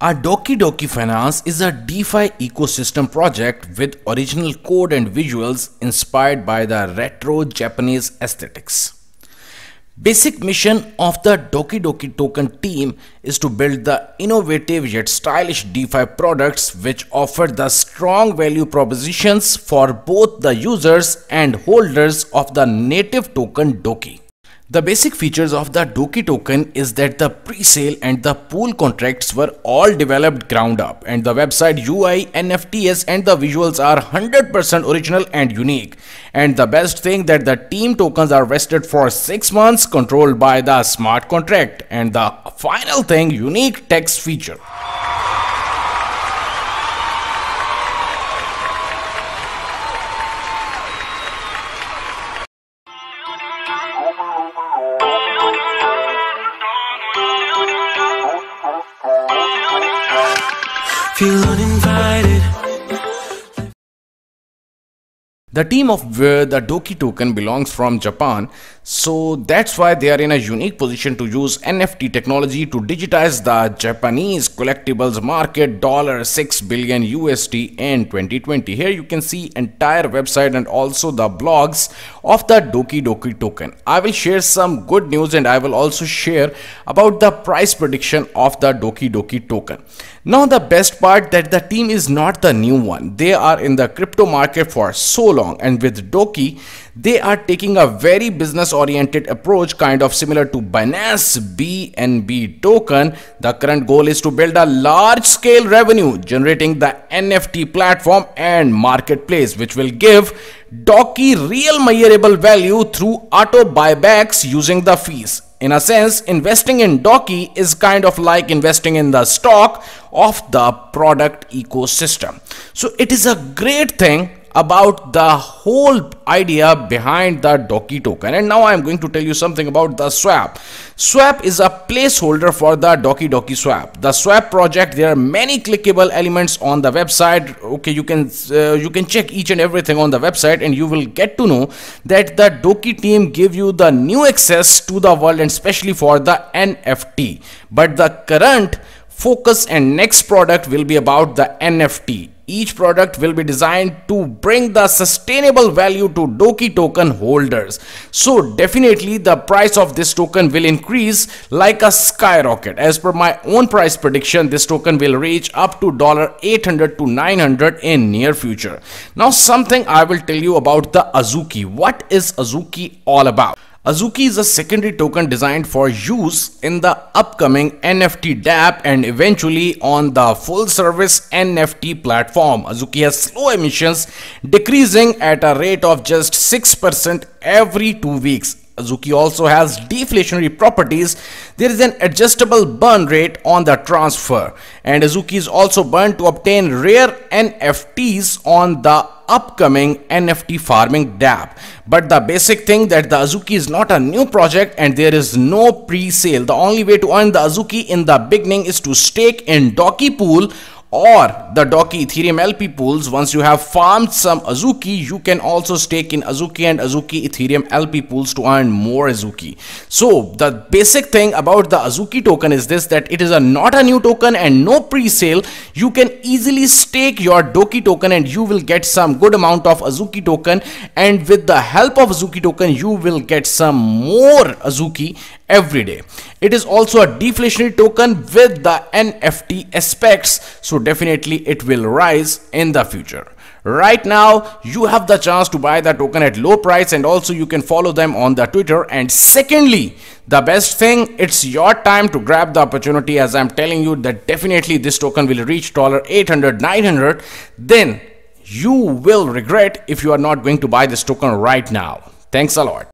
Our Doki Doki Finance is a DeFi ecosystem project with original code and visuals inspired by the retro Japanese aesthetics. Basic mission of the Doki Doki token team is to build the innovative yet stylish DeFi products which offer the strong value propositions for both the users and holders of the native token Doki. The basic features of the Doki token is that the pre-sale and the pool contracts were all developed ground up, and the website UI, NFTs and the visuals are 100% original and unique. And the best thing that the team tokens are vested for 6 months, controlled by the smart contract, and the final thing, unique text feature. Feel uninvited. The team of where the Doki token belongs from Japan, so that's why they are in a unique position to use NFT technology to digitize the Japanese collectibles market $6 billion USD in 2020. Here you can see entire website and also the blogs of the Doki Doki token. I will share some good news and I will also share about the price prediction of the Doki Doki token. Now the best part that the team is not the new one. They are in the crypto market for so long, and with Doki they are taking a very business oriented approach, kind of similar to Binance BNB token. The current goal is to build a large scale revenue generating the NFT platform and marketplace which will give Doki real measurable value through auto buybacks using the fees. In a sense, investing in Doki is kind of like investing in the stock of the product ecosystem. So it is a great thing about the whole idea behind the Doki token. And now I am going to tell you something about the swap. Swap is a placeholder for the Doki Doki swap. The swap project, there are many clickable elements on the website. Okay, you can check each and everything on the website and you will get to know that the Doki team give you the new access to the world, and especially for the NFT. But the current focus and next product will be about the NFT. Each product will be designed to bring the sustainable value to Doki token holders. So definitely the price of this token will increase like a skyrocket. As per my own price prediction, this token will reach up to $800 to $900 in near future. Now something I will tell you about the Azuki. What is Azuki all about? Azuki is a secondary token designed for use in the upcoming NFT dApp and eventually on the full service NFT platform. Azuki has slow emissions, decreasing at a rate of just 6% every 2 weeks. Azuki also has deflationary properties. There is an adjustable burn rate on the transfer, and Azuki is also burned to obtain rare NFTs on the upcoming NFT farming dApp. But the basic thing that the Azuki is not a new project and there is no pre-sale. The only way to earn the Azuki in the beginning is to stake in Doki pool or the Doki Ethereum LP pools. Once you have farmed some Azuki, you can also stake in Azuki and Azuki Ethereum LP pools to earn more Azuki. So the basic thing about the Azuki token is this, that it is not a new token and no pre-sale. You can easily stake your Doki token and you will get some good amount of Azuki token, and with the help of Azuki token you will get some more Azuki every day. It is also a deflationary token with the NFT aspects, so definitely it will rise in the future. Right now you have the chance to buy the token at low price, and also you can follow them on the Twitter. And secondly, the best thing, it's your time to grab the opportunity, as I'm telling you that definitely this token will reach $800, $900. Then you will regret if you are not going to buy this token right now. Thanks a lot.